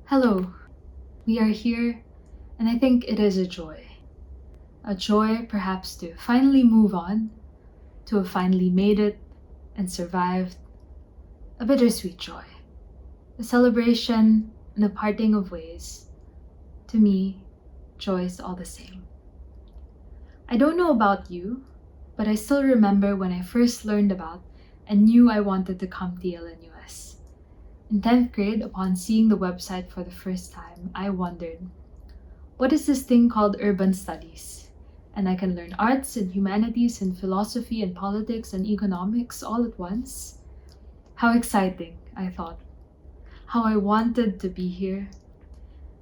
Hello, we are here, and I think it is a joy. A joy, perhaps, to finally move on, to have finally made it and survived. A bittersweet joy. A celebration and a parting of ways. To me, joy is all the same. I don't know about you, but I still remember when I first learned about and knew I wanted to come to Yale-NUS. In 10th grade, upon seeing the website for the first time, I wondered, what is this thing called urban studies? And I can learn arts and humanities and philosophy and politics and economics all at once? How exciting, I thought. How I wanted to be here.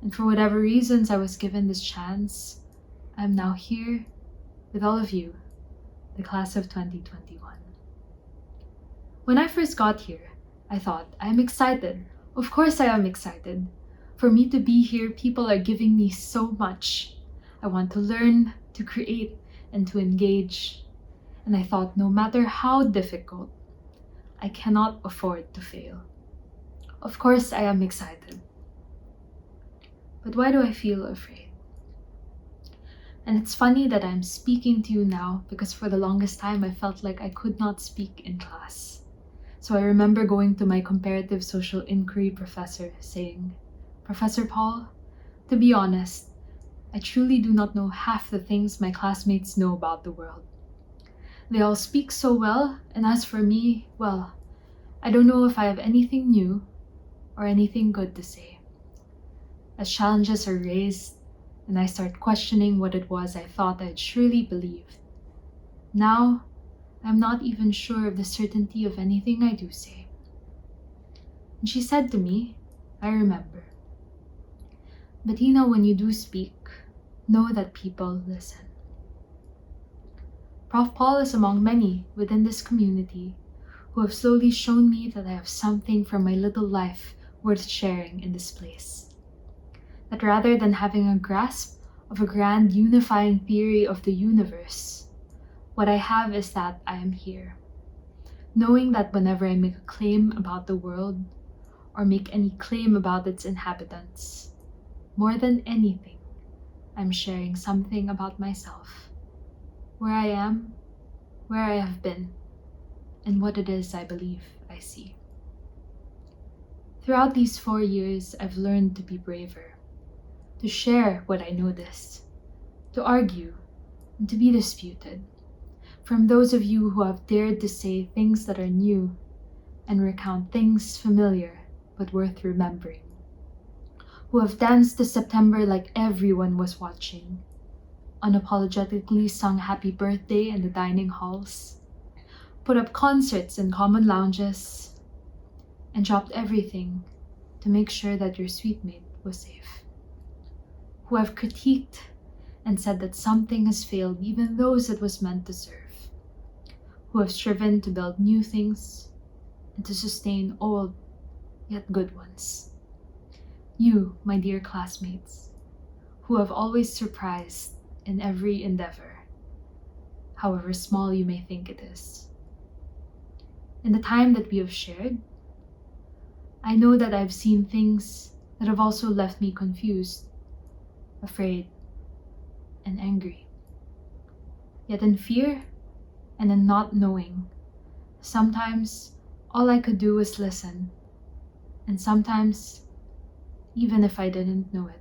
And for whatever reasons I was given this chance, I'm now here with all of you, the class of 2021. When I first got here, I thought, I'm excited. Of course I am excited. For me to be here, people are giving me so much. I want to learn, to create, and to engage. And I thought, no matter how difficult, I cannot afford to fail. Of course I am excited. But why do I feel afraid? And it's funny that I'm speaking to you now because for the longest time I felt like I could not speak in class. So I remember going to my comparative social inquiry professor saying, Professor Paul, to be honest, I truly do not know half the things my classmates know about the world. They all speak so well, and as for me, well, I don't know if I have anything new or anything good to say. As challenges are raised, and I start questioning what it was I thought I'd surely believed, now I'm not even sure of the certainty of anything I do say. And she said to me, I remember, Betina, when you do speak, know that people listen. Prof. Paul is among many within this community who have slowly shown me that I have something from my little life worth sharing in this place. That rather than having a grasp of a grand unifying theory of the universe, what I have is that I am here, knowing that whenever I make a claim about the world or make any claim about its inhabitants, more than anything, I'm sharing something about myself, where I am, where I have been, and what it is I believe I see. Throughout these 4 years, I've learned to be braver, to share what I notice, to argue, and to be disputed. From those of you who have dared to say things that are new and recount things familiar but worth remembering, who have danced to September like everyone was watching, unapologetically sung happy birthday in the dining halls, put up concerts in common lounges, and dropped everything to make sure that your sweet mate was safe, who have critiqued and said that something has failed even those it was meant to serve, who have striven to build new things and to sustain old yet good ones. You, my dear classmates, who have always surprised in every endeavor, however small you may think it is. In the time that we have shared, I know that I've seen things that have also left me confused, afraid, and angry. Yet in fear and in not knowing, sometimes all I could do was listen, and sometimes, even if I didn't know it,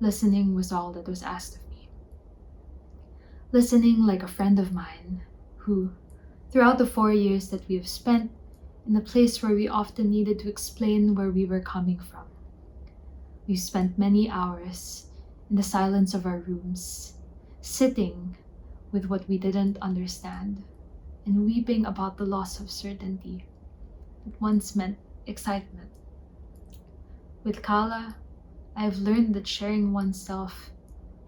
listening was all that was asked of me. Listening like a friend of mine who, throughout the 4 years that we have spent in a place where we often needed to explain where we were coming from, we spent many hours in the silence of our rooms, sitting with what we didn't understand and weeping about the loss of certainty that once meant excitement. With Kala, I have learned that sharing oneself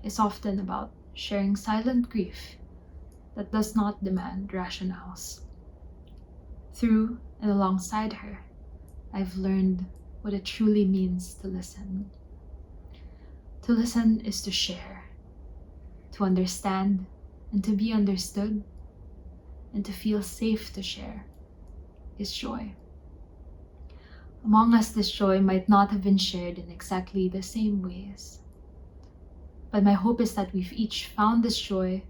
is often about sharing silent grief that does not demand rationales. Through and alongside her, I've learned what it truly means to listen. To listen is to share, to understand and to be understood, and to feel safe to share is joy. Among us, this joy might not have been shared in exactly the same ways. But my hope is that we've each found this joy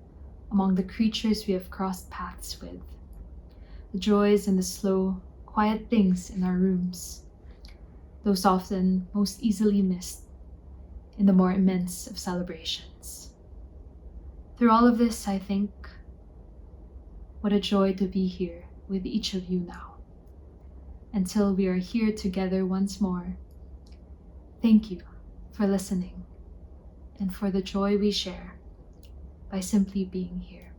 among the creatures we have crossed paths with. The joys and the slow, quiet things in our rooms, those often most easily missed in the more immense of celebrations. Through all of this, I think, what a joy to be here with each of you now. Until we are here together once more, thank you for listening and for the joy we share by simply being here.